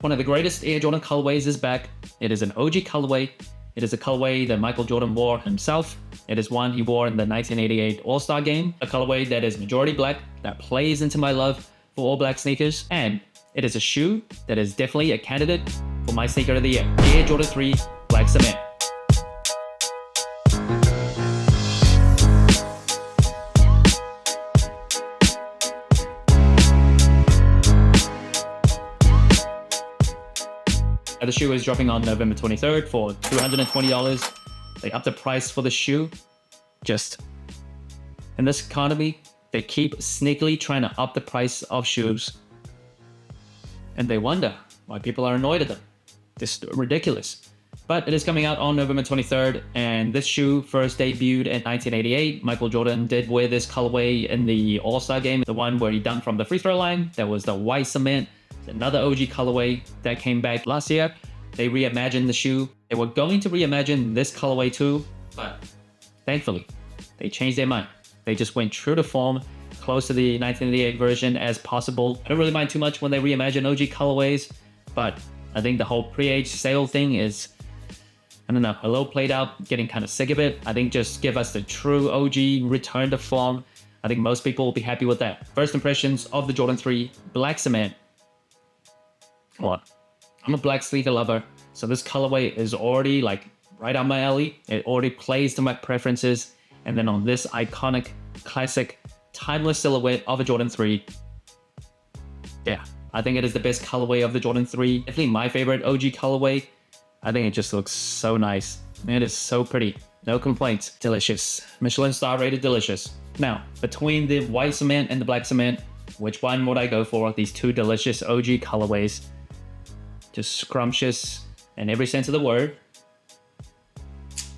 One of the greatest Air Jordan colorways is back. It is an OG colorway. It is a colorway that Michael Jordan wore himself. It is one he wore in the 1988 All-Star game. A colorway that is majority black, that plays into my love for all black sneakers. And it is a shoe that is definitely a candidate for my sneaker of the year. Air Jordan 3 Black Cement. The shoe is dropping on November 23rd for $220. They upped the price for the shoe. Just in this economy, they keep sneakily trying to up the price of shoes. And they wonder why people are annoyed at them. This is ridiculous. But it is coming out on November 23rd, and this shoe first debuted in 1988. Michael Jordan did wear this colorway in the All-Star game, the one where he dunked from the free throw line. That was the white cement. Another OG colorway that came back last year. They reimagined the shoe. They were going to reimagine this colorway too, but thankfully, they changed their mind. They just went true to form, close to the 1988 version as possible. I don't really mind too much when they reimagine OG colorways, but I think the whole pre-age sale thing is, I don't know, a little played out, getting kind of sick of it. I think just give us the true OG return to form. I think most people will be happy with that. First impressions of the Jordan 3 Black Cement. What? I'm a black sneaker lover, so this colorway is already like right up my alley. It already plays to my preferences. And then on this iconic, classic, timeless silhouette of a Jordan 3, yeah, I think it is the best colorway of the Jordan 3. Definitely my favorite OG colorway. I think it just looks so nice. It is so pretty. No complaints. Delicious. Michelin star rated delicious. Now, between the white cement and the black cement, which one would I go for? These two delicious OG colorways. Just scrumptious in every sense of the word.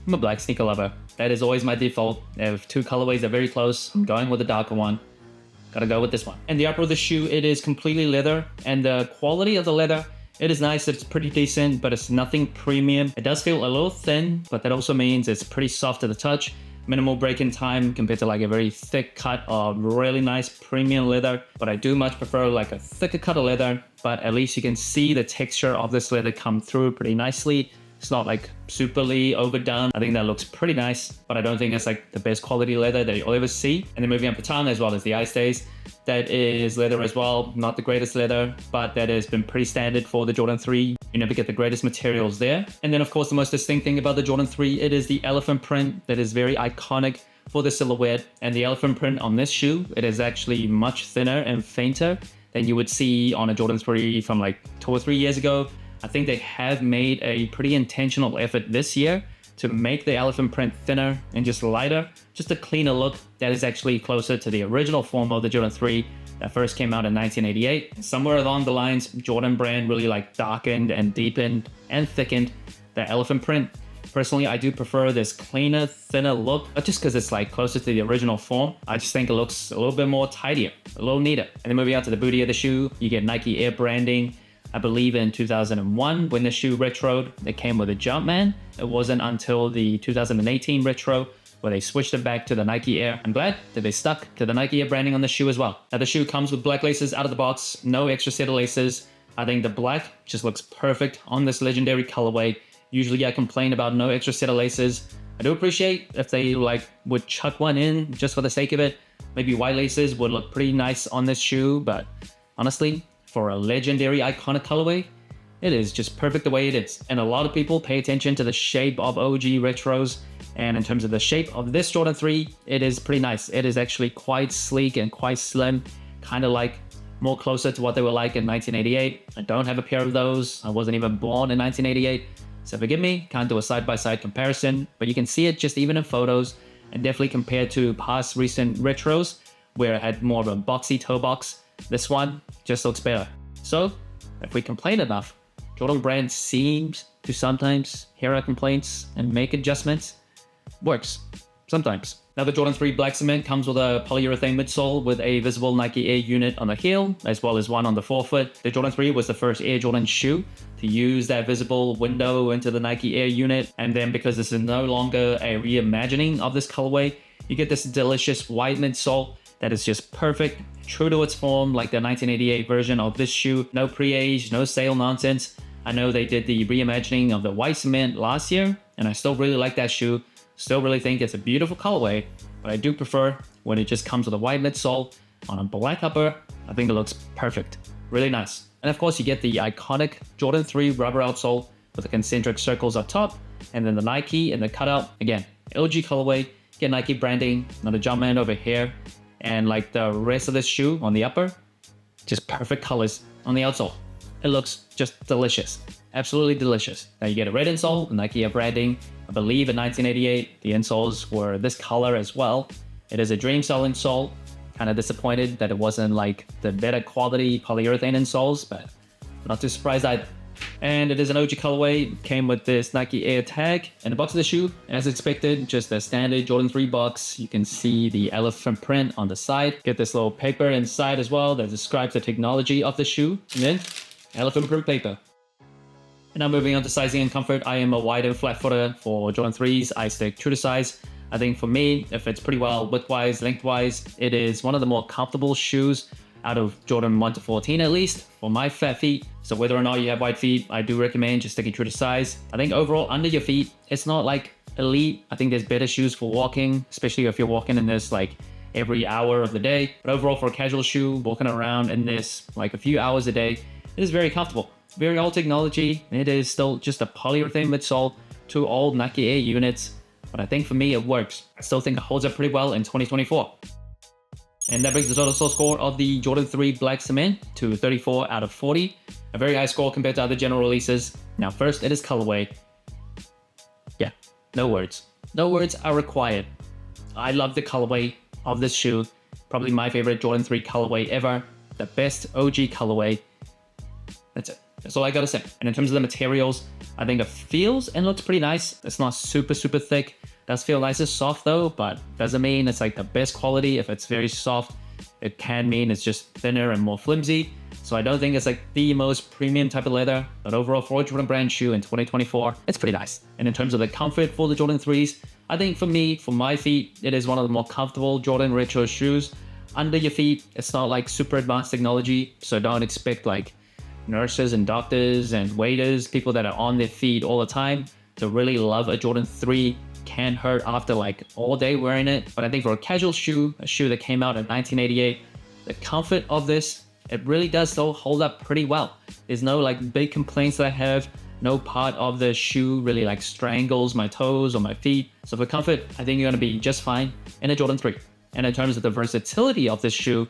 I'm a black sneaker lover. That is always my default. If two colorways are very close, I'm going with the darker one. Gotta go with this one. And the upper of the shoe, it is completely leather. And the quality of the leather, it is nice. It's pretty decent, but it's nothing premium. It does feel a little thin, but that also means it's pretty soft to the touch. Minimal break-in time compared to like a very thick cut of really nice premium leather. But I do much prefer like a thicker cut of leather, but at least you can see the texture of this leather come through pretty nicely. It's not like superly overdone. I think that looks pretty nice, but I don't think it's like the best quality leather that you'll ever see. And then moving up the tongue as well as the eye stays. That is leather as well, not the greatest leather, but that has been pretty standard for the Jordan 3. You never get the greatest materials there. And then of course, the most distinct thing about the Jordan 3, it is the elephant print that is very iconic for the silhouette. And the elephant print on this shoe, it is actually much thinner and fainter than you would see on a Jordan 3 from like 2 or 3 years ago. I think they have made a pretty intentional effort this year to make the elephant print thinner and just lighter, just a cleaner look that is actually closer to the original form of the Jordan 3 that first came out in 1988. And somewhere along the lines, Jordan brand really like darkened and deepened and thickened the elephant print. Personally, I do prefer this cleaner, thinner look, not just because it's like closer to the original form. I just think it looks a little bit more tidier, a little neater. And then moving out to the booty of the shoe, you get Nike Air branding. I believe in 2001 when the shoe retroed, it came with a Jumpman. It wasn't until the 2018 retro where they switched it back to the Nike Air. I'm glad that they stuck to the Nike Air branding on the shoe as well. Now the shoe comes with black laces out of the box, no extra set of laces. I think the black just looks perfect on this legendary colorway. Usually I complain about no extra set of laces. I do appreciate if they like would chuck one in just for the sake of it. Maybe white laces would look pretty nice on this shoe, but honestly, for a legendary iconic colorway, it is just perfect the way it is. And a lot of people pay attention to the shape of OG retros. And in terms of the shape of this Jordan 3, it is pretty nice. It is actually quite sleek and quite slim, kind of like more closer to what they were like in 1988. I don't have a pair of those. I wasn't even born in 1988. So forgive me, can't do a side-by-side comparison, but you can see it just even in photos and definitely compared to past recent retros where it had more of a boxy toe box. This one just looks better. So, if we complain enough, Jordan brand seems to sometimes hear our complaints and make adjustments. Works. Sometimes. Now the Jordan 3 Black Cement comes with a polyurethane midsole with a visible Nike Air unit on the heel, as well as one on the forefoot. The Jordan 3 was the first Air Jordan shoe to use that visible window into the Nike Air unit. And then because this is no longer a reimagining of this colorway, you get this delicious white midsole that is just perfect, true to its form, like the 1988 version of this shoe. No pre-age, no sale nonsense. I know they did the reimagining of the white cement last year, and I still really like that shoe. Still really think it's a beautiful colorway, but I do prefer when it just comes with a white midsole on a black upper. I think it looks perfect. Really nice. And of course, you get the iconic Jordan 3 rubber outsole with the concentric circles up top, and then the Nike and the cutout. Again, LG colorway, get Nike branding, not a Jumpman over here, and like the rest of this shoe on the upper, just perfect colors on the outsole. It looks just delicious, absolutely delicious. Now you get a red insole, Nike branding. I believe in 1988, the insoles were this color as well. It is a dream cell insole. Kind of disappointed that it wasn't like the better quality polyurethane insoles, but not too surprised either. And it is an OG colorway. Came with this Nike Air tag and the box of the shoe. As expected, just a standard Jordan 3 box. You can see the elephant print on the side. Get this little paper inside as well that describes the technology of the shoe. And then elephant print paper. And now moving on to sizing and comfort. I am a wide and flat footer for Jordan 3s. I stick true to size. I think for me, it fits pretty well width-wise, length-wise. It is one of the more comfortable shoes out of Jordan 1 to 14 at least, for my fat feet. So whether or not you have wide feet, I do recommend just sticking true to size. I think overall, under your feet, it's not like elite. I think there's better shoes for walking, especially if you're walking in this like every hour of the day. But overall, for a casual shoe, walking around in this like a few hours a day, it is very comfortable. Very old technology. It is still just a polyurethane midsole, 2 old Nike Air units. But I think for me, it works. I still think it holds up pretty well in 2024. And that brings the total score of the Jordan 3 Black Cement to 34 out of 40. A very high score compared to other general releases. Now first, it is colorway. Yeah, no words. No words are required. I love the colorway of this shoe. Probably my favorite Jordan 3 colorway ever. The best OG colorway. That's it. That's all I gotta say. And in terms of the materials, I think it feels and looks pretty nice. It's not super thick. Does feel nice and soft though, but doesn't mean it's like the best quality. If it's very soft, it can mean it's just thinner and more flimsy. So I don't think it's like the most premium type of leather, but overall for a Jordan brand shoe in 2024, it's pretty nice. And in terms of the comfort for the Jordan 3s, I think for me, for my feet, it is one of the more comfortable Jordan retro shoes. Under your feet, it's not like super advanced technology, so don't expect like nurses and doctors and waiters, people that are on their feet all the time, to really love a Jordan 3. Can hurt after like all day wearing it. But I think for a casual shoe, a shoe that came out in 1988, the comfort of this, it really does still hold up pretty well. There's no like big complaints that I have. No part of the shoe really like strangles my toes or my feet. So for comfort, I think you're gonna be just fine in a Jordan 3. And in terms of the versatility of this shoe,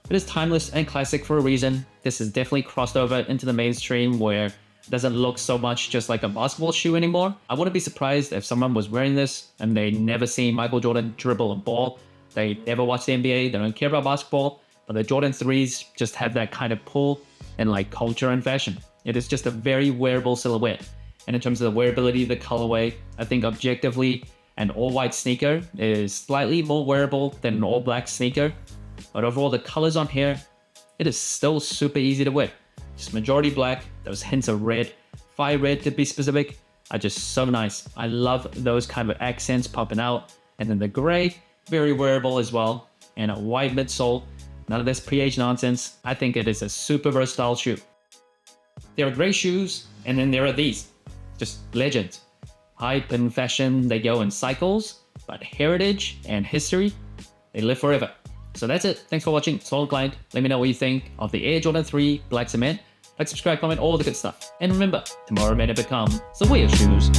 it is timeless and classic for a reason. This has definitely crossed over into the mainstream where it doesn't look so much just like a basketball shoe anymore. I wouldn't be surprised if someone was wearing this and they never seen Michael Jordan dribble a ball. They never watched the NBA, they don't care about basketball, but the Jordan 3s just have that kind of pull in like culture and fashion. It is just a very wearable silhouette. And in terms of the wearability of the colorway, I think objectively an all-white sneaker is slightly more wearable than an all-black sneaker. But overall, the colors on here, it is still super easy to wear. Just majority black, those hints of red, fire red to be specific, are just so nice. I love those kind of accents popping out. And then the gray, very wearable as well. And a white midsole, none of this pre-age nonsense. I think it is a super versatile shoe. There are gray shoes, and then there are these. Just legends. Hype and fashion, they go in cycles, but heritage and history, they live forever. So that's it. Thanks for watching. It's all Client. Let me know what you think of the Air Jordan 3 Black Cement. Like, subscribe, comment, all the good stuff. And remember, tomorrow may never come, so wear your shoes.